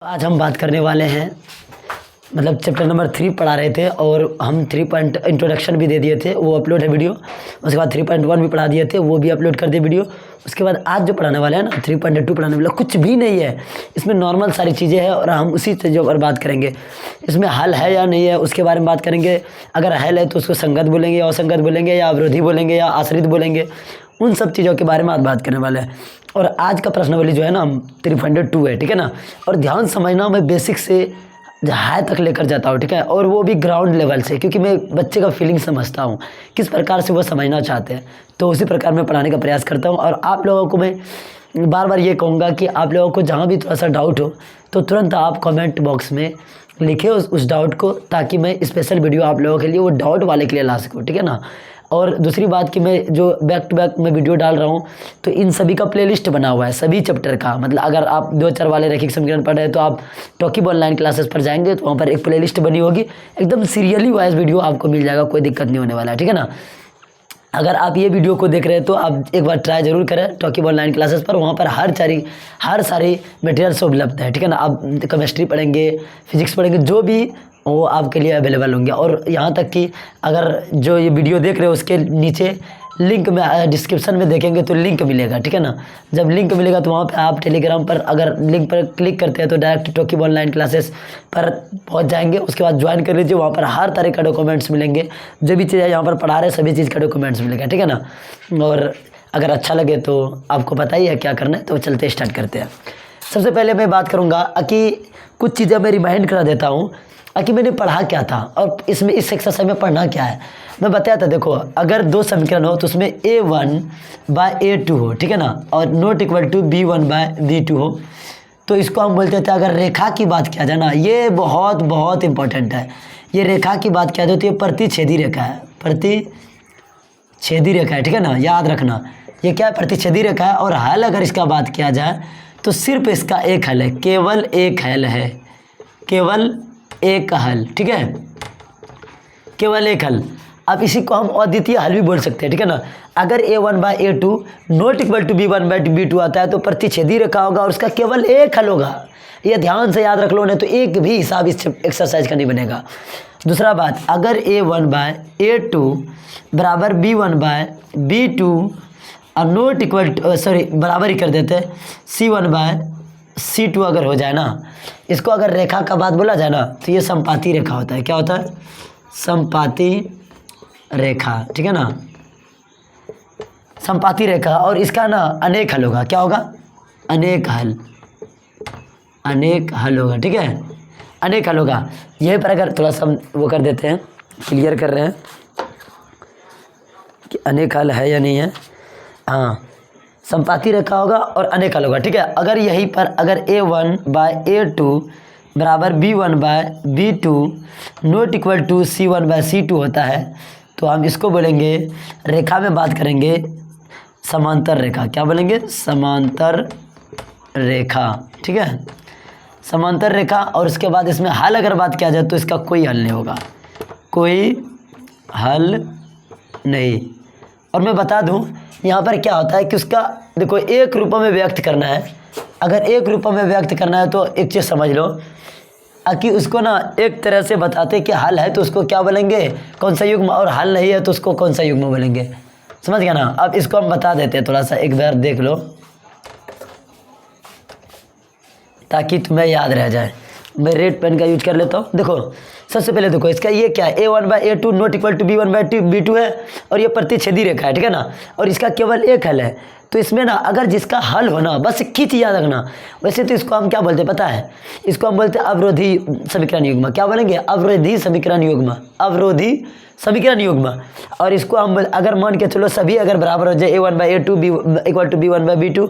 आज हम बात करने वाले हैं मतलब चैप्टर नंबर 3 पढ़ा रहे थे और हम 3 पॉइंट इंट्रोडक्शन भी दे दिए थे, वो अपलोड है वीडियो। उसके बाद 3.1 भी पढ़ा दिए थे, वो भी अपलोड कर दिए वीडियो। उसके बाद आज जो पढ़ाने वाले हैं ना 3.2 पढ़ाने वाले कुछ भी नहीं है, इसमें नॉर्मल सारी चीज़ें हैं और हम उसी चीज़ों पर बात करेंगे। इसमें हल है या नहीं है उसके बारे में बात करेंगे। अगर हल है तो उसको संगत बोलेंगे या असंगत बोलेंगे या अवरोधी बोलेंगे या आश्रित बोलेंगे, उन सब चीज़ों के बारे में आज बात करने वाले हैं। और आज का प्रश्नावली जो है ना 3.2 है, ठीक है ना। और ध्यान समझना, मैं बेसिक से हाई तक लेकर जाता हूँ, ठीक है, और वो भी ग्राउंड लेवल से, क्योंकि मैं बच्चे का फीलिंग समझता हूँ किस प्रकार से वो समझना चाहते हैं, तो उसी प्रकार मैं पढ़ाने का प्रयास करता हूँ। और आप लोगों को मैं बार बार ये कहूँगा कि आप लोगों को जहाँ भी थोड़ा सा डाउट हो तो तुरंत आप कमेंट बॉक्स में लिखे उस डाउट को, ताकि मैं स्पेशल वीडियो आप लोगों के लिए वो डाउट वाले के लिए ला सकूँ, ठीक है ना। और दूसरी बात कि मैं जो बैक टू बैक मैं वीडियो डाल रहा हूँ तो इन सभी का प्लेलिस्ट बना हुआ है सभी चैप्टर का। मतलब अगर आप 2-4 वाले रैखिक समीकरण पढ़ रहे हैं तो आप टॉकीब ऑनलाइन क्लासेस पर जाएंगे तो वहाँ पर एक प्लेलिस्ट बनी होगी, एकदम सीरियली वाइज वीडियो आपको मिल जाएगा, कोई दिक्कत नहीं होने वाला है, ठीक है ना। अगर आप ये वीडियो को देख रहे हैं तो आप एक बार ट्राई जरूर करें टॉकीब ऑनलाइन क्लासेस पर, वहाँ पर हर सारी मटेरियल्स उपलब्ध है, ठीक है ना। आप केमिस्ट्री पढ़ेंगे, फिजिक्स पढ़ेंगे, जो भी वो आपके लिए अवेलेबल होंगे। और यहाँ तक कि अगर जो ये वीडियो देख रहे हो उसके नीचे लिंक में डिस्क्रिप्शन में देखेंगे तो लिंक मिलेगा, ठीक है ना। जब लिंक मिलेगा तो वहाँ पे आप टेलीग्राम पर अगर लिंक पर क्लिक करते हैं तो डायरेक्ट टॉकीब ऑनलाइन क्लासेस पर पहुँच जाएंगे। उसके बाद ज्वाइन कर लीजिए, वहाँ पर हर तरह का डॉक्यूमेंट्स मिलेंगे, जो भी चीज़ें यहाँ पर पढ़ा रहे हैं सभी चीज़ का डॉक्यूमेंट्स मिलेगा, ठीक है ना। और अगर अच्छा लगे तो आपको पता ही है क्या करना है, तो चलते स्टार्ट करते हैं। सबसे पहले मैं बात करूँगा कि कुछ चीज़ें मैं रिमाइंड करा देता हूँ कि मैंने पढ़ा क्या था और इसमें इस एक्सरसाइज में पढ़ना क्या है। मैं बताया था, देखो अगर 2 समीकरण हो तो उसमें a1/a2 हो, ठीक है ना, और नॉट इक्वल टू b1/b2 हो, तो इसको हम बोलते थे। अगर रेखा की बात किया जाए ना, ये बहुत बहुत इंपॉर्टेंट है। ये रेखा की बात किया जाए तो ये प्रतिच्छेदी रेखा है, प्रतिच्छेदी रेखा है, ठीक है ना, याद रखना। ये क्या है? प्रतिच्छेदी रेखा है। और हल अगर इसका बात किया जाए तो सिर्फ इसका एक हल है, केवल एक हल है, केवल एक हल, ठीक है, केवल एक हल। अब इसी को हम अद्वितीय हल भी बोल सकते हैं, ठीक है ना। अगर a1/a2 not equal to b1/b2 आता है तो प्रतिच्छेदी रेखा होगा और उसका केवल एक हल होगा। ये ध्यान से याद रख लो, नहीं तो एक भी हिसाब इस एक्सरसाइज का नहीं बनेगा। दूसरा बात, अगर a1/a2 बराबर b1/b2 और नॉट इक्वल बराबर ही कर देते c1/c2 अगर हो जाए ना, इसको अगर रेखा का बात बोला जाए ना तो ये संपाती रेखा होता है। क्या होता है? संपाती रेखा, ठीक है ना, संपाती रेखा। और इसका ना अनेक हल होगा। क्या होगा? अनेक हल, अनेक हल होगा, ठीक है, अनेक हल होगा। यहीं पर अगर थोड़ा सा वो कर देते हैं, क्लियर कर रहे हैं कि अनेक हल है या नहीं है। हाँ, संपाती रेखा होगा और अनेक हल होगा, ठीक है। अगर यहीं पर अगर a1/a2 बराबर b1/b2 not equal to c1/c2 होता है तो हम इसको बोलेंगे, रेखा में बात करेंगे समांतर रेखा। क्या बोलेंगे? समांतर रेखा, ठीक है, समांतर रेखा। और उसके बाद इसमें हल अगर बात किया जाए तो इसका कोई हल नहीं होगा, कोई हल नहीं। और मैं बता दूं यहाँ पर क्या होता है कि उसका देखो एक रूपों में व्यक्त करना है। अगर एक रूपों में व्यक्त करना है तो एक चीज़ समझ लो कि उसको ना एक तरह से बताते कि हल है तो उसको क्या बोलेंगे, कौन सा युग्म, और हल नहीं है तो उसको कौन सा युग्म बोलेंगे। समझ गया ना। अब इसको हम बता देते हैं, थोड़ा सा एक बार देख लो ताकि तुम्हें याद रह जाए। मैं रेड पेन का यूज कर लेता हूँ। देखो सबसे पहले देखो इसका ये क्या है, a1/a2 not equal to b1/b2 है और ये प्रतिच्छेदी रेखा है, ठीक है ना, और इसका केवल एक हल है। तो इसमें ना अगर जिसका हल हो ना, बस एक चीज़ याद रखना। वैसे तो इसको हम क्या बोलते हैं पता है? इसको हम बोलते हैं अवरोधी समीकरण युग्म। क्या बोलेंगे? अवरोधी समीकरण युग्म, अवरोधी समीकरण युग्म। और इसको हम अगर मान के चलो सभी अगर बराबर हो जाए a1/a2 इक्वल टू b1/b2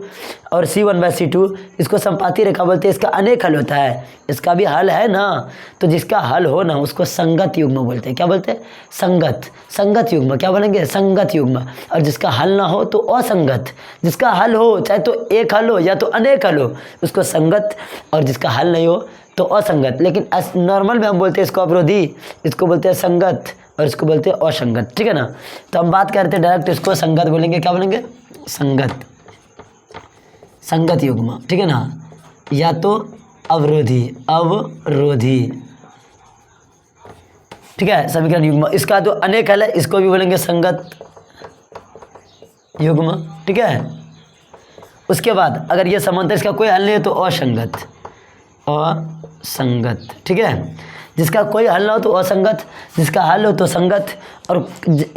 और c1/c2, इसको संपाती रेखा बोलते हैं। इसका अनेक हल होता है, इसका भी हल है ना, तो जिसका हल हो ना उसको संगत युग्म बोलते हैं। क्या बोलते हैं? संगत, संगत युग्म। क्या बोलेंगे? संगत युग्म। और जिसका हल ना हो तो असंगत। जिसका हल हो, चाहे तो एक हल हो या तो अनेक हल हो, उसको संगत, और जिसका हल नहीं हो तो असंगत। लेकिन नॉर्मल में हम बोलते हैं इसको अवरोधी, इसको बोलते हैं संगत और इसको बोलते हैं असंगत, ठीक है ना। तो हम बात करते हैं डायरेक्ट इसको संगत बोलेंगे। क्या बोलेंगे? संगत, संगत युग्म, ठीक है ना, या तो अवरोधी, अवरोधी, ठीक है, समीकरण युग्म। इसका जो अनेक हल है इसको भी बोलेंगे संगत युग्म, ठीक है। उसके बाद अगर ये समांतर इसका कोई हल नहीं है तो असंगत, असंगत, ठीक है। जिसका कोई हल ना हो तो असंगत, जिसका हल हो तो संगत, और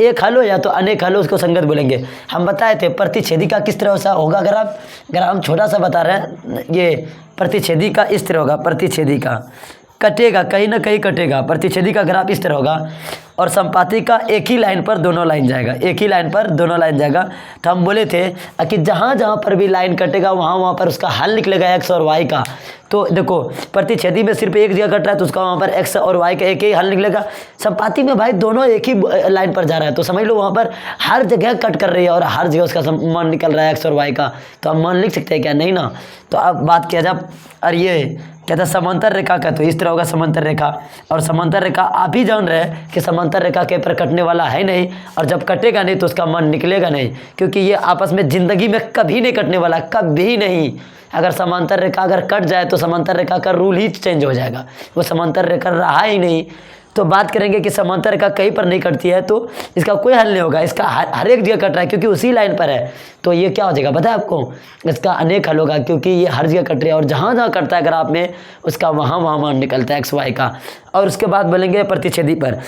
एक हल हो या तो अनेक हल हो उसको संगत बोलेंगे। हम बताए थे प्रतिच्छेदी का किस तरह सा होगा, अगर हम छोटा सा बता रहे हैं, ये प्रतिच्छेदी का इस तरह होगा, प्रतिच्छेदी का कटेगा, कहीं ना कहीं कटेगा, प्रतिच्छेदी का ग्राफ इस तरह होगा, और संपाती का एक ही लाइन पर दोनों लाइन जाएगा, एक ही लाइन पर दोनों लाइन जाएगा। तो हम बोले थे कि जहाँ जहाँ पर भी लाइन कटेगा वहाँ वहाँ पर उसका हल निकलेगा एक्स और वाई का। तो देखो प्रतिच्छेदी में सिर्फ एक जगह कट रहा है तो उसका वहाँ पर एक्स और वाई का एक ही हल निकलेगा। संपाती में भाई दोनों एक ही लाइन पर जा रहा है तो समझ लो वहाँ पर हर जगह कट कर रही है और हर जगह उसका मान निकल रहा है एक्स और वाई का। तो हम मान लिख सकते हैं क्या? नहीं ना। तो अब बात किया जाए, और ये कहता है समांतर रेखा का, तो इस तरह होगा समांतर रेखा। और समांतर रेखा आप ही जान रहे हैं कि समांतर रेखा के पर कटने वाला है नहीं, और जब कटेगा नहीं तो उसका मान निकलेगा नहीं, क्योंकि ये आपस में ज़िंदगी में कभी नहीं कटने वाला, कभी नहीं। अगर समांतर रेखा अगर कट जाए तो समांतर रेखा का रूल ही चेंज हो जाएगा, वो समांतर रेखा रहा ही नहीं। तो बात करेंगे कि समांतर रेखा कहीं पर नहीं कटती है तो इसका कोई हल नहीं होगा, इसका हर एक जगह कट रहा है क्योंकि उसी लाइन पर है। तो ये क्या हो जाएगा पता है आपको? इसका अनेक हल होगा, क्योंकि ये हर जगह कट रही है और जहाँ जहाँ कटता है ग्राफ में उसका वहाँ वहाँ मान निकलता है एक्स वाई का। और उसके बाद बोलेंगे प्रतिच्छेदी पर,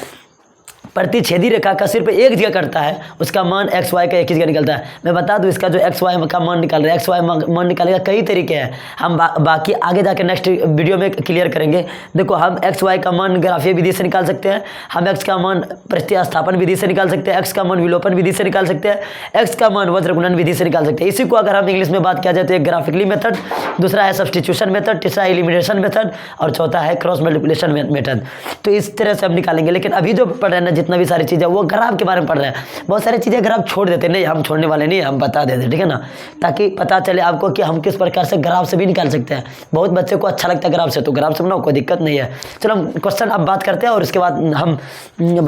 प्रतिच्छेदी रेखा का सिर्फ एक जगह करता है, उसका मान एक्स वाई का एक ही जगह निकलता है। मैं बता दूं इसका जो एक्स वाई का मान निकल रहा है, एक्स वाई मान निकालेगा कई तरीके हैं, हम बाकी आगे जाके नेक्स्ट वीडियो में क्लियर करेंगे। देखो हम एक्स वाई का मान ग्राफीय विधि से निकाल सकते हैं, हम एक्स का मान प्रतिस्थापन विधि से निकाल सकते हैं, एक्स का मान विलोपन विधि से निकाल सकते हैं, एक्स का मान वज्रगुणन विधि से निकाल सकते हैं। इसी को अगर हम इंग्लिश में बात किया जाए तो एक ग्राफिकली मेथड, दूसरा है सब्स्टिट्यूशन मेथड, तीसरा एलिमिनेशन मेथड और चौथा है क्रॉस मल्टीप्लिकेशन मेथड। तो इस तरह से हम निकालेंगे। लेकिन अभी जो पढ़ रहे हैं ना जितना भी सारी चीज़ें वो ग्राफ के बारे में पढ़ रहे हैं, बहुत सारी चीज़ें ग्राफ छोड़ देते नहीं, हम छोड़ने वाले नहीं, हम बता देते, ठीक है ना, ताकि पता चले आपको कि हम किस प्रकार से ग्राफ से भी निकाल सकते हैं। बहुत बच्चे को अच्छा लगता है ग्राफ से, तो ग्राफ से बनाओ, कोई दिक्कत नहीं है। चलो हम क्वेश्चन अब बात करते हैं और उसके बाद हम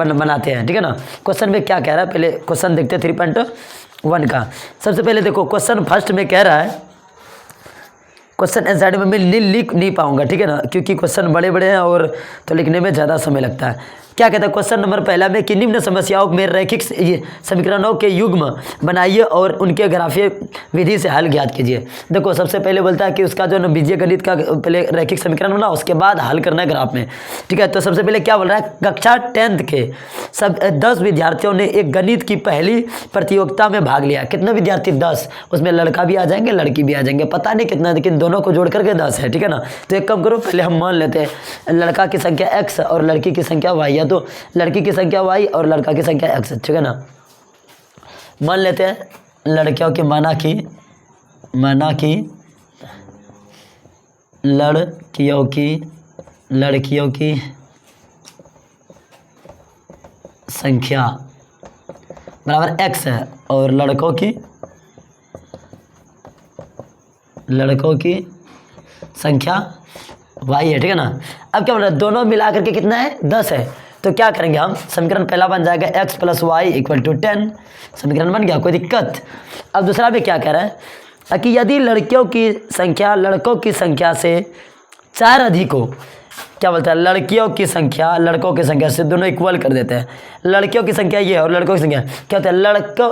बनाते हैं, ठीक है ना। क्वेश्चन में क्या कह रहा है पहले क्वेश्चन देखते हैं 3.1 का। सबसे पहले देखो क्वेश्चन फर्स्ट में कह रहा है, क्वेश्चन एनसीईआरटी में मैं लिख नहीं पाऊंगा, ठीक है ना, क्योंकि क्वेश्चन बड़े बड़े हैं और तो लिखने में ज़्यादा समय लगता है। क्या कहता है क्वेश्चन नंबर पहला में कि निम्न समस्याओं में रैखिक समीकरणों के युग्म बनाइए और उनके ग्राफीय विधि से हल ज्ञात कीजिए। देखो सबसे पहले बोलता है कि उसका जो बीजीय गणित का पहले रैखिक समीकरण बना, उसके बाद हल करना है ग्राफ में, ठीक है। तो सबसे पहले क्या बोल रहा है, कक्षा 10th के सब 10 विद्यार्थियों ने एक गणित की पहली प्रतियोगिता में भाग लिया। कितने विद्यार्थी? 10। उसमें लड़का भी आ जाएंगे लड़की भी आ जाएंगे, पता नहीं कितना, लेकिन दोनों को जोड़ करके 10 है, ठीक है ना। तो एक काम करो, पहले हम मान लेते हैं लड़का की संख्या x और लड़की की संख्या y, तो लड़की की संख्या y और लड़का की संख्या x, ठीक है ना। मान लेते हैं लड़कियों की माना कि लड़कियों की संख्या बराबर x है और लड़कों की संख्या y है, ठीक है ना। अब क्या बोल रहा है, दोनों मिला करके कितना है? 10 है। तो क्या करेंगे हम, समीकरण पहला बन जाएगा x + y = 10, समीकरण बन गया, कोई दिक्कत। अब दूसरा भी क्या कह रहा है कि यदि लड़कियों की संख्या लड़कों की संख्या से 4 अधिक हो, क्या बोलता है, लड़कियों की संख्या लड़कों की संख्या से दोनों इक्वल कर देते हैं। लड़कियों की संख्या ये है और लड़कों की संख्या क्या होता है,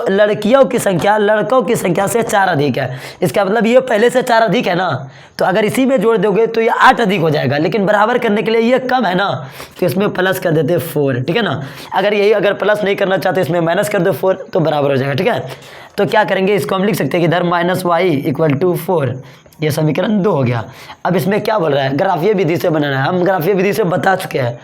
लड़कियों की संख्या लड़कों की संख्या से 4 अधिक है। इसका मतलब ये पहले से 4 अधिक है ना, तो अगर इसी में जोड़ दोगे तो ये 8 अधिक हो जाएगा, लेकिन बराबर करने के लिए ये कम है ना, तो इसमें प्लस कर देते 4, ठीक है ना। अगर प्लस नहीं करना चाहते इसमें माइनस कर दो 4 तो बराबर हो जाएगा, ठीक है। तो क्या करेंगे, इसको हम लिख सकते हैं कि इधर -y = 4, ये समीकरण 2 हो गया। अब इसमें क्या बोल रहा है, ग्राफीय विधि से बनाना है। हम ग्राफीय विधि से बता चुके हैं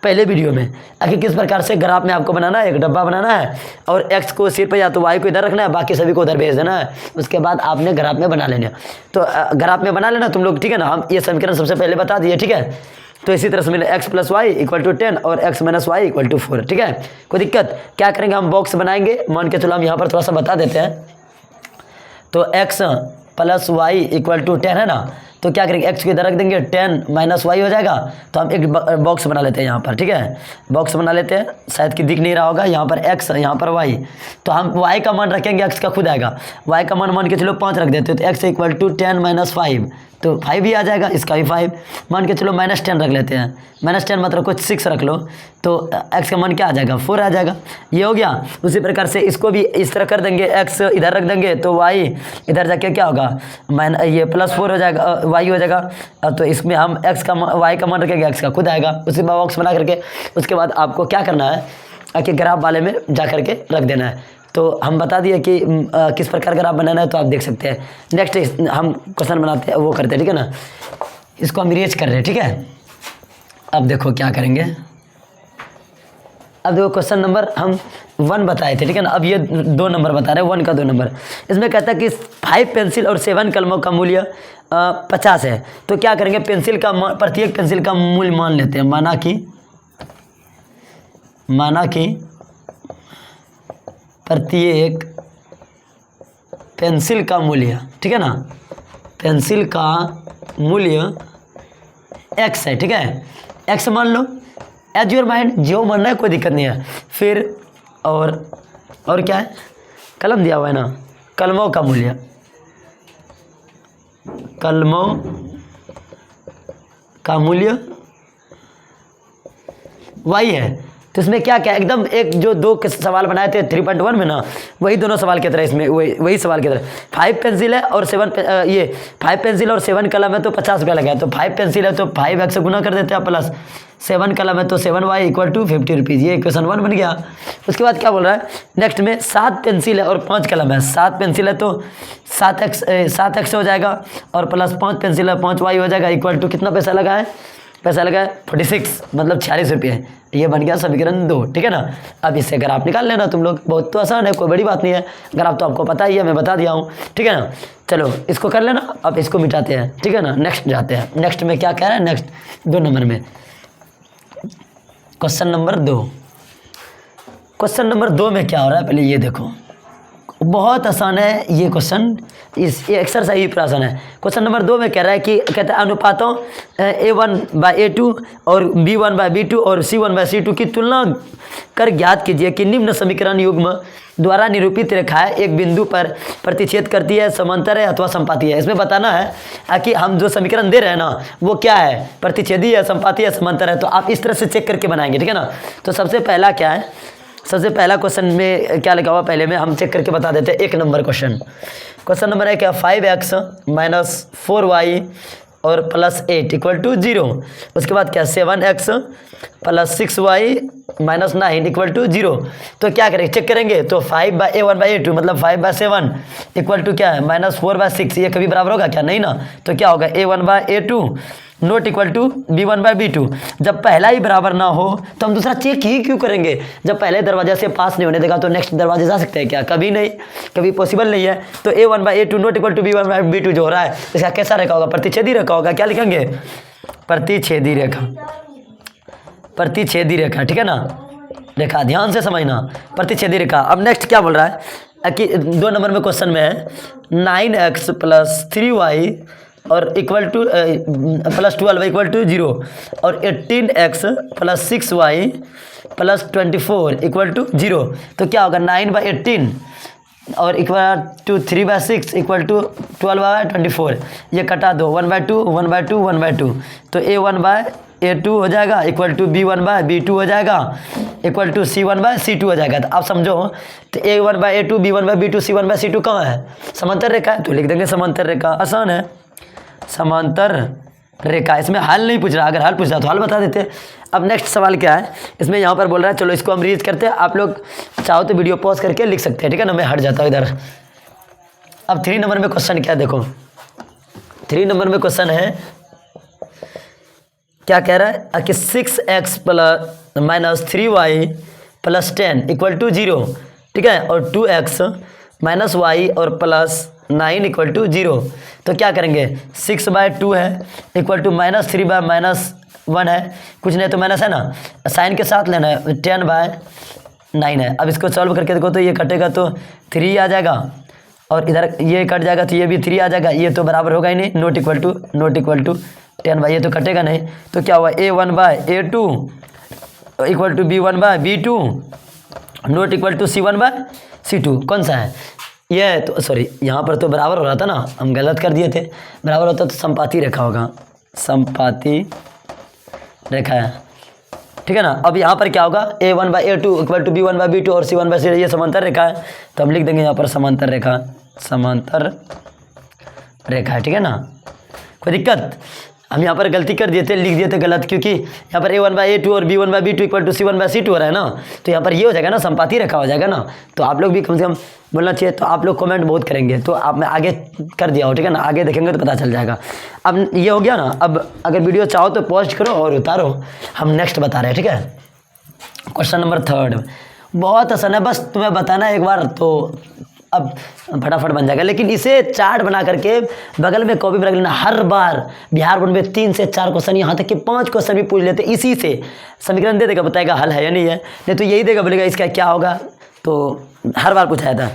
पहले वीडियो में कि किस प्रकार से ग्राफ में आपको बनाना है। एक डब्बा बनाना है और x को सिर पर या तो y को इधर रखना है, बाकी सभी को उधर भेज देना है, उसके बाद आपने ग्राफ में बना लेना। तो ग्राफ में बना लेना तुम लोग, ठीक है ना। हम ये समीकरण सबसे पहले बता दिए, ठीक है। तो इसी तरह से मिले x + y = 10 और x - y = 4, ठीक है। कोई दिक्कत? क्या करेंगे, हम बॉक्स बनाएंगे, मान के चलो हम यहाँ पर थोड़ा सा बता देते हैं। तो x + y = 10 है ना, तो क्या करेंगे, x को इधर रख देंगे, 10 - y हो जाएगा। तो हम एक बॉक्स बना लेते हैं यहाँ पर, ठीक है, बॉक्स बना लेते हैं, शायद कि दिख नहीं रहा होगा, यहाँ पर x यहाँ पर y। तो हम y का मान रखेंगे, x का खुद आएगा, y का मान के चलो 5 रख देते हैं, तो x = 10 - 5, तो 5 ही आ जाएगा, इसका भी 5। मान के चलो -10 रख लेते हैं, -10 मतलब कुछ 6 रख लो, तो x का मान क्या आ जाएगा, 4 आ जाएगा। ये हो गया। उसी प्रकार से इसको भी इस तरह कर देंगे, x इधर रख देंगे तो y इधर जाके क्या होगा, ये +4 हो जाएगा, y हो जाएगा। तो इसमें हम x का y का मान रखेंगे, x का खुद आएगा। उसी बॉक्स बना करके उसके बाद आपको क्या करना है कि ग्राफ वाले में जा करके रख देना है। तो हम बता दिए कि किस प्रकार ग्राफ बनाना है, तो आप देख सकते हैं। नेक्स्ट हम क्वेश्चन बनाते हैं, वो करते हैं, ठीक है ना। इसको हम इरेज कर रहे हैं, ठीक है। अब देखो क्या करेंगे। अब देखो क्वेश्चन नंबर हम 1 बताए थे, ठीक है ना। अब ये 2 नंबर बता रहे हैं, 1 का 2 नंबर। इसमें कहता है कि 5 पेंसिल और 7 कलमों का मूल्य 50 है। तो क्या करेंगे, पेंसिल का प्रत्येक पेंसिल का मूल्य मान लेते हैं। माना कि प्रत्येक पेंसिल का मूल्य, ठीक है ना, पेंसिल का मूल्य x है, ठीक है। x मान लो, एज योर माइंड, जो मानना है कोई दिक्कत नहीं है। फिर और क्या है, कलम दिया हुआ है ना, कलमों का मूल्य, कलमों का मूल्य y है। तो इसमें क्या क्या एकदम एक जो 2 सवाल बनाए थे 3.1 में ना, वही दोनों सवाल की तरह इसमें वही सवाल की तरह 5 पेंसिल है और 5 पेंसिल और 7 कलम है तो 50 रुपया लगा है। तो 5 पेंसिल है तो 5x से गुना कर देते हैं, प्लस 7 कलम है तो 7y = 50 रुपीज़। ये क्वेश्चन 1 बन गया। उसके बाद क्या बोल रहा है नेक्स्ट में, 7 पेंसिल है और 5 कलम है। 7 पेंसिल है तो 7x हो जाएगा और प्लस 5 पेंसिल है 5y हो जाएगा, = कितना पैसा लगा है, 46 मतलब 46 रुपये। ये बन गया समीकरण 2, ठीक है ना। अब इससे अगर आप निकाल लेना तुम लोग, बहुत तो आसान है, कोई बड़ी बात नहीं है। अगर आप तो आपको पता ही है, मैं बता दिया हूँ, ठीक है ना। चलो इसको कर लेना, अब इसको मिटाते हैं, ठीक है ना। नेक्स्ट जाते हैं। नेक्स्ट में क्या कह रहा है, नेक्स्ट 2 नंबर में क्वेश्चन नंबर 2। क्वेश्चन नंबर 2 में क्या हो रहा है, पहले ये देखो, बहुत आसान है ये क्वेश्चन, ये एक्सरसाइज ही पूरा आसान है। क्वेश्चन नंबर 2 में कह रहा है कि कहता है अनुपातों A1/A2 और B1/B2 और C1/C2 की तुलना कर ज्ञात कीजिए कि निम्न समीकरण युग्म द्वारा निरूपित रेखाएं एक बिंदु पर प्रतिच्छेद करती है, समांतर है अथवा संपाती है। इसमें बताना है कि हम जो समीकरण दे रहे हैं ना वो क्या है, प्रतिच्छेदी है, संपाती है, समांतर है। तो आप इस तरह से चेक करके बनाएंगे, ठीक है ना। तो सबसे पहला क्या है, सबसे पहला क्वेश्चन में क्या लिखा हुआ पहले में हम चेक करके बता देते हैं। 1 नंबर क्वेश्चन नंबर है क्या, 5x - 4y और +8 = 0। उसके बाद क्या, 7x + 6y - 9 = 0। तो क्या करेंगे, चेक करेंगे। तो 5/A1/A2 मतलब 5/7 = क्या है, -4/6। ये कभी बराबर होगा क्या, नहीं ना। तो क्या होगा, A1/A2 ≠ B1/B2। जब पहला ही बराबर ना हो तो हम दूसरा चेक ही क्यों करेंगे। जब पहले दरवाजे से पास नहीं होने देगा तो नेक्स्ट दरवाजे जा सकते हैं क्या, कभी नहीं, कभी पॉसिबल नहीं है। तो A1/A2 ≠ B1/B2 जो हो रहा है इसका कैसा रेखा होगा, प्रतिच्छेदी रेखा होगा। क्या लिखेंगे, प्रतिच्छेदी रेखा, प्रतिच्छेदी रेखा, ठीक है ना। रेखा ध्यान से समझना, प्रतिच्छेदी रेखा। अब नेक्स्ट क्या बोल रहा है कि 2 नंबर में क्वेश्चन में है 9x + 3y और +12y = 0 और 18x + 6y + 24 = 0। तो क्या होगा, 9/18 और = 3/6 = 12/24। ये कटा दो, 1/2 1/2 1/2। तो A1/A2 हो जाएगा = B1/B2 हो जाएगा = C1/C2 हो जाएगा। तो आप समझो, तो A1/A2 B1/B2 C1/C2 कहाँ है, समांतर रेखा है। तो लिख देंगे समांतर रेखा, आसान है, समांतर रेखा। इसमें हल नहीं पूछ रहा, अगर हल पूछ रहा तो हल बता देते। अब नेक्स्ट सवाल क्या है, इसमें यहाँ पर बोल रहा है, चलो इसको हम रीड करते हैं। आप लोग चाहो तो वीडियो पॉज करके लिख सकते हैं, ठीक है ना। मैं हट जाता हूँ इधर। अब 3 नंबर में क्वेश्चन क्या है, देखो 3 नंबर में क्वेश्चन है, क्या कह रहा है कि 6x - 3y + 10 = 0, ठीक है। और 2x - y और +9 = 0। तो क्या करेंगे, 6/2 है = -3/-1 है, कुछ नहीं तो माइनस है ना, साइन के साथ लेना है, 10/9 है। अब इसको सॉल्व करके देखो तो ये कटेगा तो 3 आ जाएगा और इधर ये कट जाएगा तो ये भी 3 आ जाएगा। ये तो बराबर होगा ही नहीं, नॉट इक्वल टू 10 ये तो कटेगा नहीं। तो क्या हुआ, A1/A2 = B1/B2 not equal to C1/C2। कौन सा है, ये है तो सॉरी, यहाँ पर तो बराबर हो रहा था ना, हम गलत कर दिए थे। बराबर होता तो समपाती रेखा होगा, समपाती रेखा है, ठीक है ना। अब यहाँ पर क्या होगा, A1/A2 इक्वल टू B1/B2 और C1/C, ये समांतर रेखा है, तो हम लिख देंगे यहाँ पर समांतर रेखा, समांतर रेखा है, ठीक है ना। कोई दिक्कत? हम यहाँ पर गलती कर दिए थे, लिख दिए थे गलत, क्योंकि यहाँ पर A1/A2 और B1/B2 इक्वल टू C1/C2 हो रहा है ना, तो यहाँ पर ये हो जाएगा ना, संपाती रेखा हो जाएगा ना। तो आप लोग भी कम से कम बोलना चाहिए, तो आप लोग कमेंट बहुत करेंगे, तो आप मैं आगे कर दिया हो, ठीक है ना, आगे देखेंगे तो पता चल जाएगा। अब ये हो गया ना, अब अगर वीडियो चाहो तो पॉज करो और उतारो, हम नेक्स्ट बता रहे हैं, ठीक है। क्वेश्चन नंबर 3 बहुत आसान है, बस तुम्हें बताना एक बार तो अब फटाफट बन जाएगा। लेकिन इसे चार्ट बना करके बगल में कॉपी बना लेना। हर बार बिहार बोर्ड में 3 से 4 क्वेश्चन, यहाँ तक कि 5 क्वेश्चन भी पूछ लेते, इसी से समीकरण दे देगा, बताएगा हल है या नहीं है, नहीं तो यही देगा, बोलेगा इसका क्या होगा, तो हर बार पूछाया था।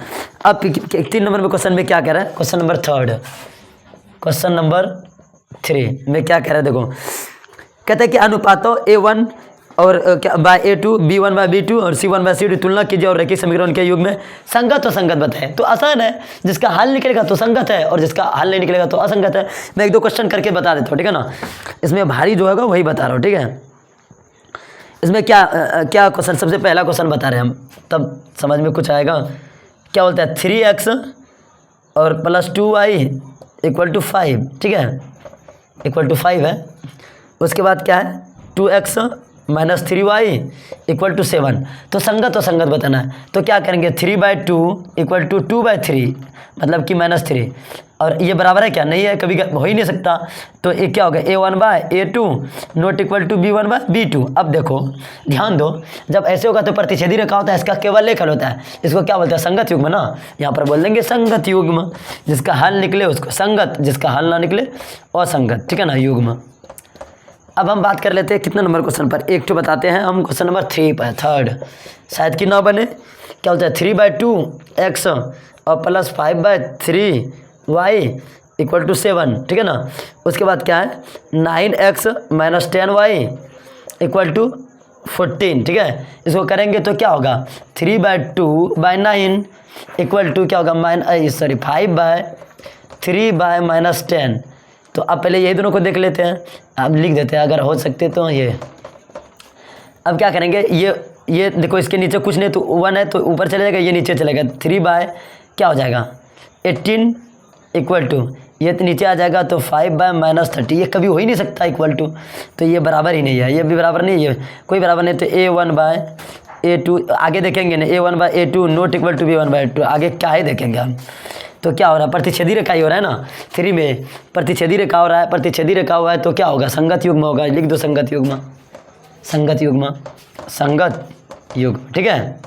अब 3 नंबर में क्वेश्चन में क्या कह रहा है, क्वेश्चन नंबर 3, क्वेश्चन नंबर 3 में क्या कह रहा है, देखो कहते हैं कि अनुपातों A1 और A2 B1/B2 और C1/C2 तुलना कीजिए और रेखीय समीकरण के युग में संगत और संगत बताए। तो आसान है, जिसका हल निकलेगा तो संगत है और जिसका हल नहीं निकलेगा तो असंगत है। मैं 1-2 क्वेश्चन करके बता देता हूँ, ठीक है ना। इसमें भारी जो होगा वही बता रहा हूँ, ठीक है। इसमें क्या क्या क्वेश्चन, सबसे पहला क्वेश्चन बता रहे हैं हम, तब समझ में कुछ आएगा। क्या बोलता है, 3x और +2y इक्वल टू 5, ठीक है, इक्वल टू 5 है। उसके बाद क्या है, 2x -3y इक्वल टू 7। तो संगत और संगत बताना है, तो क्या करेंगे, 3/2 इक्वल टू 2/3, मतलब कि -3, और ये बराबर है क्या, नहीं है, कभी हो ही नहीं सकता। तो ये क्या होगा, A1/A2 not equal to B1/B2। अब देखो ध्यान दो, जब ऐसे होगा तो प्रतिच्छेदी रेखा होता है, इसका केवल एक हल होता है, इसको क्या बोलते हैं, संगत युग्म ना। यहाँ पर बोल देंगे संगत युग्म, जिसका हल निकले उसको संगत, जिसका हल ना निकले असंगत, ठीक है ना, युग्म। अब हम बात कर लेते हैं कितना नंबर क्वेश्चन पर, एक तो बताते हैं हम क्वेश्चन नंबर 3 पर, 3 शायद कि ना बने। क्या होता है, 3/2x और +5/3y इक्वल टू 7, ठीक है ना। उसके बाद क्या है, 9x - 10y इक्वल टू 14, ठीक है। इसको करेंगे तो क्या होगा, 3/2/9 इक्वल टू क्या होगा, 5/3/-10। तो अब पहले यही दोनों को देख लेते हैं, अब लिख देते हैं अगर हो सकते तो ये। अब क्या करेंगे, ये देखो इसके नीचे कुछ नहीं, तो 1 है तो ऊपर चले जाएगा, ये नीचे चलेगा, 3 क्या हो जाएगा 18 इक्वल टू, ये तो नीचे आ जाएगा, तो 5/-30, ये कभी हो ही नहीं सकता इक्वल टू, तो ये बराबर ही नहीं है, ये भी बराबर नहीं है, कोई बराबर नहीं। तो A1/A2 आगे देखेंगे ना, A1/A2 not equal to B1/A2, आगे क्या ही देखेंगे हम। तो क्या हो रहा है, प्रतिच्छेदी रेखा ही हो रहा है ना, 3 में प्रतिच्छेदी रेखा हो रहा है, प्रतिच्छेदी रेखा हुआ है तो क्या होगा, संगत युग्म होगा, लिख दो संगत युग्म, संगत युग्म, संगत युग्म, ठीक है।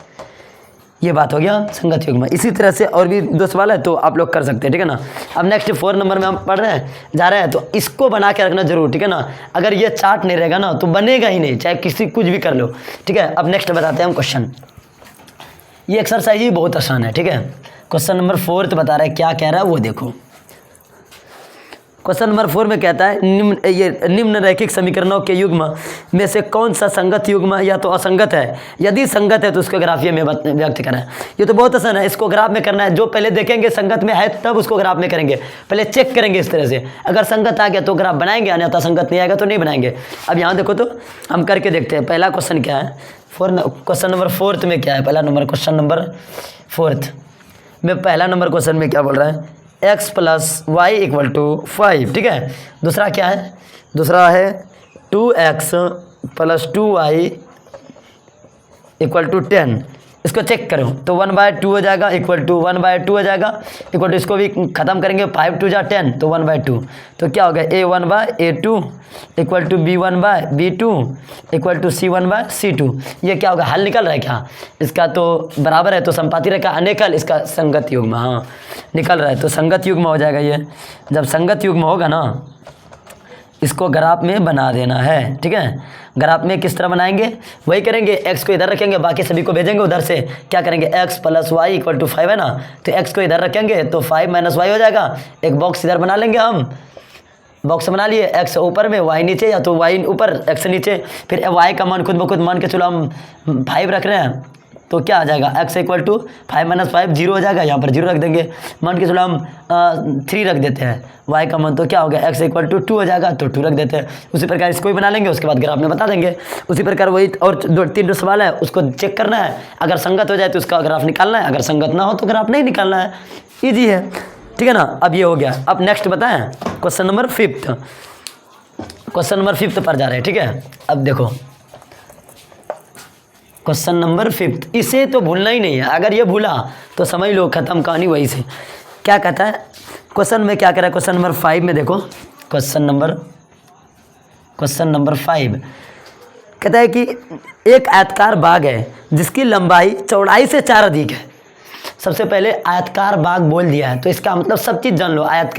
ये बात हो गया संगत युग्म। इसी तरह से और भी 2 सवाल है तो आप लोग कर सकते हैं, ठीक है ना। अब नेक्स्ट 4 नंबर में हम पढ़ रहे हैं, जा रहे हैं, तो इसको बना के रखना जरूर, ठीक है ना। अगर ये चार्ट नहीं रहेगा ना तो बनेगा ही नहीं, चाहे किसी कुछ भी कर लो, ठीक है। अब नेक्स्ट बताते हैं हम क्वेश्चन, ये एक्सरसाइज ही बहुत आसान है, ठीक है। क्वेश्चन नंबर 4 तो बता रहा है, क्या कह रहा है वो देखो। क्वेश्चन नंबर 4 में कहता है, निम्न रैखिक समीकरणों के युग्म में से कौन सा संगत युग्म या तो असंगत है, यदि संगत है तो उसको ग्राफीय में व्यक्त करना है। ये तो बहुत आसान है, इसको ग्राफ में करना है, जो पहले देखेंगे संगत में है तब उसको ग्राफ में करेंगे, पहले चेक करेंगे इस तरह से, अगर संगत आ गया तो ग्राफ बनाएंगे, अन्यथा संगत नहीं आएगा तो नहीं बनाएंगे। अब यहाँ देखो तो हम करके देखते हैं, पहला क्वेश्चन क्या है, क्वेश्चन नंबर 4 में क्या है, पहला नंबर क्वेश्चन नंबर 4 में, पहला नंबर क्वेश्चन में क्या बोल रहा है, x + y इक्वल टू 5, ठीक है। दूसरा क्या है, दूसरा है 2x + 2y इक्वल टू 10। इसको चेक करो तो 1/2 हो जाएगा इक्वल टू 1/2 हो जाएगा इक्वल टू, इसको भी ख़त्म करेंगे, 5 2 जा 10 तो 1/2, तो क्या होगा A1/A2 equal to B1/B2 equal to C1/C2। ये क्या होगा, हल निकल रहा है क्या इसका, तो बराबर है तो संपाती रेखा अनेक हल, इसका संगत युग्म, हाँ निकल रहा है तो संगत युग्म हो जाएगा। ये जब संगत युग्म होगा ना, इसको ग्राफ में बना देना है, ठीक है। ग्राफ में किस तरह बनाएंगे, वही करेंगे, x को इधर रखेंगे, बाकी सभी को भेजेंगे उधर से, क्या करेंगे, x + y इक्वल टू 5 है ना, तो x को इधर रखेंगे तो 5 - y हो जाएगा, एक बॉक्स इधर बना लेंगे हम, बॉक्स बना लिए, x ऊपर में y नीचे, या तो y ऊपर x नीचे, फिर y का मान खुद ब खुद मान के चलो हम 5 रख रहे हैं, तो क्या आ जाएगा x equal to 5 minus 5 zero हो जाएगा, यहाँ पर जीरो रख देंगे। मान के चलो हम 3 रख देते हैं y का मान, तो क्या हो गया x इक्वल टू 2 हो जाएगा, तो 2 रख देते हैं। उसी प्रकार इसको भी बना लेंगे, उसके बाद ग्राफ में बता देंगे। उसी प्रकार वही और 2-3 सवाल है, उसको चेक करना है, अगर संगत हो जाए तो उसका ग्राफ निकालना है, अगर संगत ना हो तो ग्राफ नहीं निकालना है। ईजी है, ठीक है ना। अब ये हो गया। अब नेक्स्ट बताएं क्वेश्चन नंबर 5। क्वेश्चन नंबर 5 पर जा रहे हैं, ठीक है। अब देखो क्वेश्चन नंबर 5, इसे तो भूलना ही नहीं है, अगर ये भूला तो समझ लो खत्म कहानी वही से। क्या कहता है क्वेश्चन में, क्या कह रहा है क्वेश्चन नंबर 5 में, देखो क्वेश्चन नंबर 5 कहता है कि एक आयताकार बाग है जिसकी लंबाई चौड़ाई से 4 अधिक है। सबसे पहले आयताकार बाग बोल दिया है, तो इसका मतलब सब चीज़ जान लो। आयत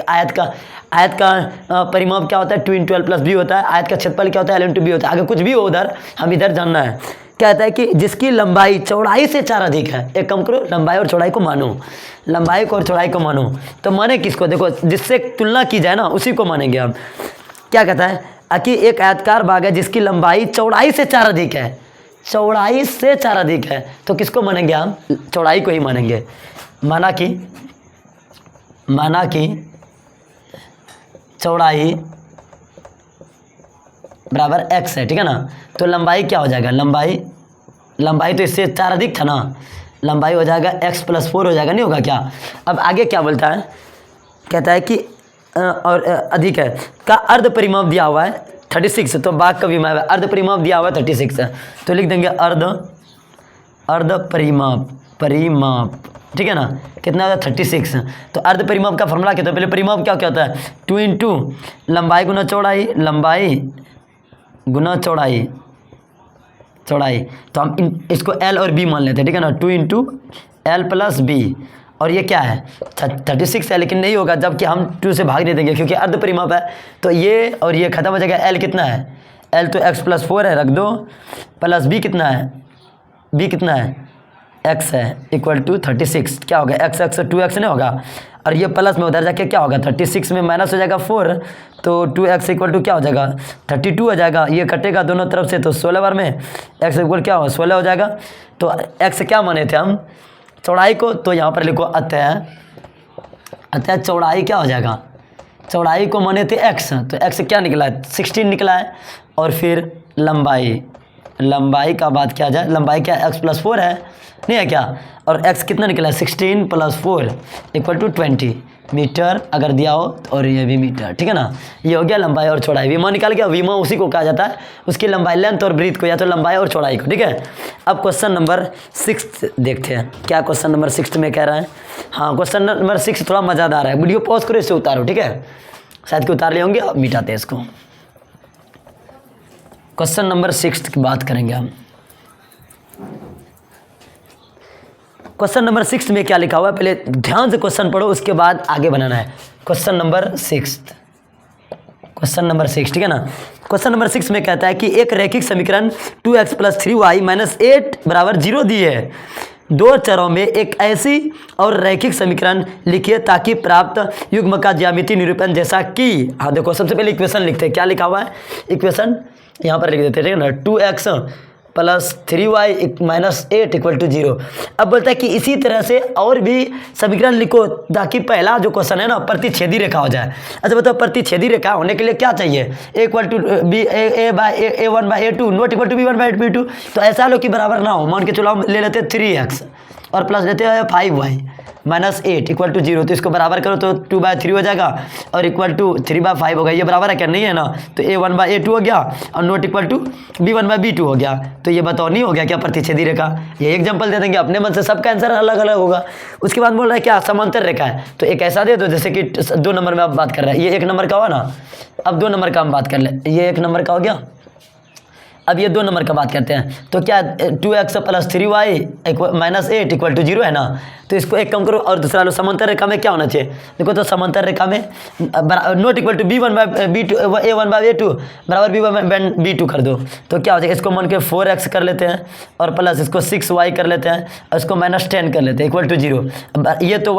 का परिमाप क्या होता है, 2 × 12 + b होता है। आयत का क्षेत्रफल क्या होता है, l × b होता है। आगे कुछ भी हो उधर, हम इधर जानना है। कहता है कि जिसकी लंबाई चौड़ाई से 4 अधिक है। एक काम करो, लंबाई और चौड़ाई को मानो, लंबाई को और चौड़ाई को मानो। तो माने किसको, देखो जिससे तुलना की जाए ना उसी को मानेंगे हम। क्या कहता है कि एक आयताकार बाग है जिसकी लंबाई चौड़ाई से 4 अधिक है, चौड़ाई से 4 अधिक है, तो किसको मानेंगे हम, चौड़ाई को ही मानेंगे। माना कि चौड़ाई बराबर x है, ठीक है ना। तो लंबाई क्या हो जाएगा, लंबाई तो इससे 4 अधिक था ना, लंबाई हो जाएगा x + 4 हो जाएगा, नहीं होगा क्या। अब आगे क्या बोलता है, कहता है कि और अधिक है का अर्ध परिमाप दिया हुआ है 36, तो बाग का विमाप है, अर्ध परिमाप दिया हुआ है 36 है, तो लिख देंगे अर्ध परिमाप, ठीक है ना। कितना होगा 36। तो अर्ध परिमाप का फॉर्मूला क्या था, पहले परिमाप क्या होता है, 2 × लंबाई गुना चौड़ाई, लंबाई गुना चौड़ाई। तो हम इसको l और b मान लेते हैं, ठीक है ना। 2 × l + b, और ये क्या है 36 है, लेकिन नहीं होगा जबकि हम 2 से भाग दे देंगे क्योंकि अर्ध परिमाप है। तो ये और ये खत्म हो जाएगा। l कितना है, l तो x + 4 है, रख दो, प्लस b कितना है, b कितना है x है, इक्वल टू 36। क्या होगा x 2x नहीं होगा, और ये प्लस में उधर जाके क्या होगा 36 में माइनस हो जाएगा 4, तो 2x इक्वल टू क्या हो जाएगा 32 हो जाएगा। ये कटेगा दोनों तरफ से, तो 16 बार में x इक्वल क्या हो 16 हो जाएगा। तो x क्या माने थे हम, चौड़ाई को, तो यहाँ पर लिखो अतः चौड़ाई क्या हो जाएगा, चौड़ाई को माने थे x, तो x क्या निकला है 16 निकला है। और फिर लंबाई का बात किया जाए, लंबाई क्या x + 4 है, नहीं है क्या, और x कितना निकला है 16 + 4 इक्वल टू 20 मीटर अगर दिया हो, और ये भी मीटर, ठीक है ना। ये हो गया लंबाई और चौड़ाई। विमा निकाल गया, विमा उसी को कहा जाता है, उसकी लंबाई लेंथ और ब्रीथ को, या तो लंबाई और चौड़ाई को, ठीक है। अब क्वेश्चन नंबर 6 देखते हैं, क्या क्वेश्चन नंबर 6 में कह रहा है। हाँ, क्वेश्चन नंबर 6 थोड़ा मज़ेदार है, वीडियो पॉज करो, इससे उतारो, ठीक है, शायद कि उतार ले होंगे, अब मिटाते हैं इसको। क्वेश्चन नंबर 6 की बात करेंगे हम। क्वेश्चन नंबर 6 में क्या लिखा हुआ है, पहले ध्यान से क्वेश्चन पढ़ो, उसके बाद आगे बनाना है। क्वेश्चन नंबर 6, ठीक है ना। क्वेश्चन नंबर 6 में कहता है कि एक रैखिक समीकरण 2x + 3y - 8 = 0 दी है। 2 चरों में एक ऐसी और रैखिक समीकरण लिखिए ताकि प्राप्त युग्म का ज्यामितीय निरूपण जैसा कि, हाँ देखो सबसे पहले इक्वेशन लिखते हैं। क्या लिखा हुआ है, इक्वेशन यहाँ पर लिख देते हैं, ठीक है ना। 2x + 3y - 8 = 0। अब बोलता है कि इसी तरह से और भी समीकरण लिखो ताकि पहला जो क्वेश्चन है ना प्रतिच्छेदी रेखा हो जाए। अच्छा बताओ, प्रतिच्छेदी रेखा होने के लिए क्या चाहिए, a = a1/a2 not equal to b1/b2। तो ऐसा लो कि बराबर ना हो, मान के चलो हम ले लेते हैं 3x और प्लस लेते हैं 5y - 8 = 0। तो इसको बराबर करो तो 2/3 हो जाएगा और इक्वल टू 3/5 होगा। ये बराबर है क्या, नहीं है ना। तो a1/a2 हो गया और नॉट इक्वल टू b1/b2 हो गया। तो ये बताओ नहीं हो गया क्या प्रतिच्छेदी रेखा। ये एग्जांपल दे देंगे, अपने मन से सबका आंसर अलग अलग होगा। उसके बाद बोल रहा है क्या समांतर रेखा है, तो एक ऐसा दे दो जैसे कि 2 नंबर में आप बात कर रहे हैं, ये 1 नंबर का हुआ ना। अब 2 नंबर का हम बात कर ले, ये 1 नंबर का हो गया। अब ये 2 नंबर का बात करते हैं, तो क्या 2x + 3y - 8 = 0 है ना। तो इसको एक कम करो और दूसरा लो। समांतर रेखा में क्या होना चाहिए, देखो तो समांतर रेखा में not equal to b1/b2 a1/a2 बराबर b1/b2 कर दो। तो क्या हो जाएगा, इसको मान के 4x कर लेते हैं और प्लस इसको 6y कर लेते हैं और इसको -10 कर लेते हैं इक्वल टू 0। ये तो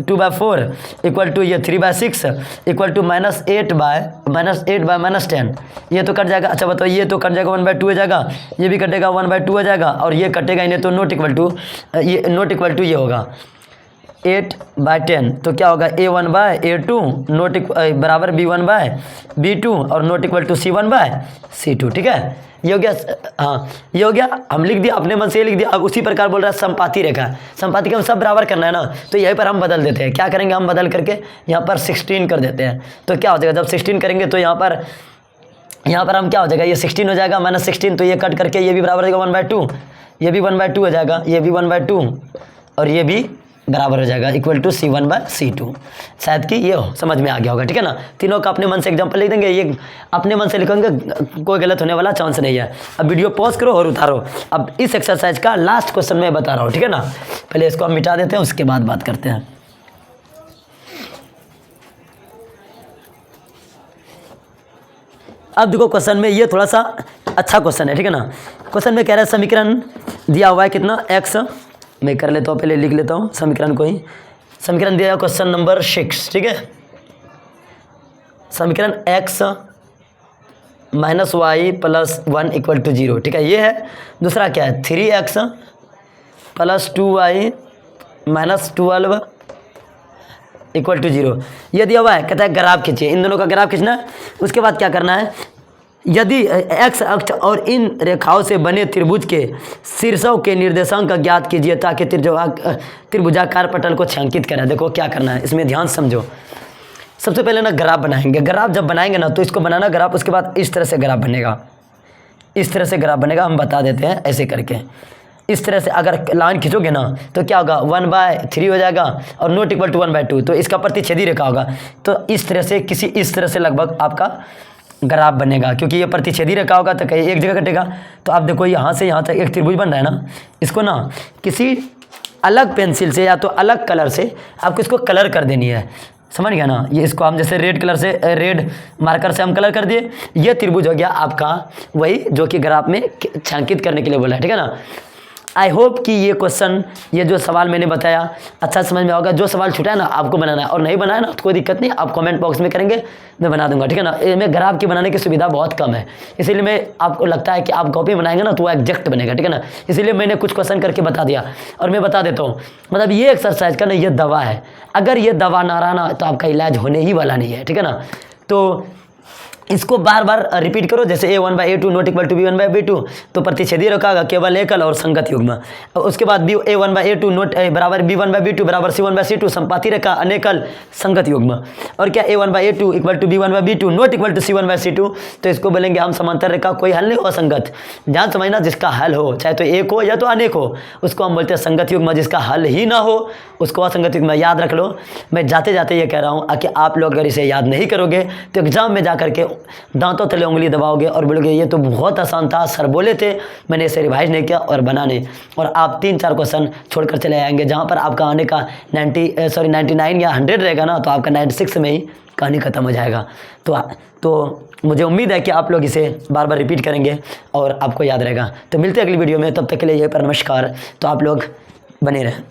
2/4 इक्वल टू ये 3/6 इक्वल टू -8/-10, ये तो कट जाएगा। अच्छा बताओ, ये तो कट जाएगा 1/2 हो जाएगा, ये भी कटेगा 1/2 हो जाएगा और ये कटेगा इन्हें, तो नॉट इक्वल टू ये होगा 8/10। तो क्या होगा a1/a2 बराबर b1/b2 और नॉट इक्वल टू c1/c2। ठीक है, ये हो गया। हाँ ये हो गया, हम लिख दिया अपने मन से, ये लिख दिया। अब उसी प्रकार बोल रहा है संपाती रेखा, संपाती का हम सब बराबर करना है ना, तो यहीं पर हम बदल देते हैं। क्या करेंगे, हम बदल करके यहाँ पर 16 कर देते हैं। तो क्या हो जाएगा, जब 16 करेंगे तो यहाँ पर हम क्या हो जाएगा, ये 16 हो जाएगा -16, तो ये कट करके ये भी बराबर हो जाएगा 1/2, ये भी 1/2 हो जाएगा, ये भी 1/2 और ये भी बराबर हो जाएगा इक्वल टू c1/c2। शायद कि ये हो समझ में आ गया होगा। ठीक है ना, तीनों का अपने मन से एग्जाम्पल लिख देंगे, ये अपने मन से लिखेंगे, कोई गलत होने वाला चांस नहीं है। अब वीडियो पॉज करो और उतारो। अब इस एक्सरसाइज का लास्ट क्वेश्चन मैं बता रहा हूँ। ठीक है ना, पहले इसको हम मिटा देते हैं, उसके बाद बात करते हैं। अब देखो क्वेश्चन में, ये थोड़ा सा अच्छा क्वेश्चन है। ठीक है ना, क्वेश्चन में कह रहा है समीकरण दिया हुआ है कितना, x, मैं कर लेता हूँ, पहले लिख लेता हूँ समीकरण को ही। समीकरण दिया है क्वेश्चन नंबर 6। ठीक है, समीकरण x - y + 1 = 0। ठीक है, ये है। दूसरा क्या है, 3x + 2y - 12 = 0। ये दिया हुआ है, कहता है ग्राफ खींचिए, इन दोनों का ग्राफ खींचना है। उसके बाद क्या करना है, यदि x अक्ष और इन रेखाओं से बने त्रिभुज के शीर्षों के निर्देशांक का ज्ञात कीजिए ताकि त्रिभुजाकार पटल को छायांकित करें। देखो क्या करना है, इसमें ध्यान समझो। सबसे पहले ना ग्राफ बनाएंगे। ग्राफ जब बनाएंगे ना, तो इसको बनाना ग्राफ, उसके बाद इस तरह से ग्राफ बनेगा, इस तरह से ग्राफ बनेगा। हम बता देते हैं ऐसे करके। इस तरह से अगर लाइन खींचोगे ना, तो क्या होगा, 1/3 हो जाएगा और नॉट इक्वल टू 1/2, तो इसका प्रतिच्छेदी रेखा होगा। तो इस तरह से इस तरह से लगभग आपका ग्राफ बनेगा, क्योंकि ये प्रतिच्छेदी रेखा होगा तो कहीं एक जगह कटेगा। तो आप देखो यहाँ से यहाँ तक एक त्रिभुज बन रहा है ना, इसको ना किसी अलग पेंसिल से या तो अलग कलर से आपको इसको कलर कर देनी है। समझ गया ना, ये इसको हम जैसे रेड कलर से, रेड मार्कर से हम कलर कर दिए। ये त्रिभुज हो गया आपका वही जो कि ग्राफ में छायांकित करने के लिए बोला है। ठीक है ना, आई होप कि ये क्वेश्चन, ये जो सवाल मैंने बताया अच्छा समझ में होगा। जो सवाल छूटा है ना आपको बनाना है, और नहीं बनाया ना तो कोई दिक्कत नहीं, आप कमेंट बॉक्स में करेंगे, मैं बना दूंगा। ठीक है ना, इसमें ग्राफ की बनाने की सुविधा बहुत कम है, इसीलिए मैं आपको लगता है कि आप कॉपी बनाएंगे ना तो वो एग्जैक्ट बनेगा। ठीक है ना, इसीलिए मैंने कुछ क्वेश्चन करके बता दिया। और मैं बता देता हूँ, मतलब ये एक्सरसाइज का ना ये दवा है, अगर ये दवा ना रहा ना तो आपका इलाज होने ही वाला नहीं है। ठीक है ना, तो इसको बार बार रिपीट करो। जैसे a1/a2 not equal to b1/b2, तो प्रतिच्छेदी रेखा का केवल एकल और संगत युग्म। उसके बाद a1/a2 नॉट बराबर b1/b2 बराबर c1/c2 संपाती रेखा अनेकल संगत युग्म। और क्या a1/a2 equal to b1/b2 not equal to c1/c2, तो इसको बोलेंगे हम समांतर रेखा, कोई हल नहीं हो असंगत। ध्यान समझना, जिसका हल हो, चाहे तो एक हो या तो अनेक हो, उसको हम बोलते हैं संगत युग्म। जिसका हल ही ना हो उसको असंगत युग्म। याद रख लो, मैं जाते जाते ये कह रहा हूँ कि आप लोग अगर इसे याद नहीं करोगे तो एग्जाम में जा करके दांतों तले उंगली दबाओगे और बोलोगे ये तो बहुत आसान था, सर बोले थे, मैंने इसे रिवाइज नहीं किया और बना नहीं। और आप 3-4 क्वेश्चन छोड़कर चले आएंगे। जहाँ पर आपका आने का 99 या 100 रहेगा ना, तो आपका 96 में ही कहानी खत्म हो जाएगा। तो मुझे उम्मीद है कि आप लोग इसे बार बार रिपीट करेंगे और आपको याद रहेगा। तो मिलते हैं अगली वीडियो में, तब तक के लिए यहीं पर नमस्कार। तो आप लोग बने रहें।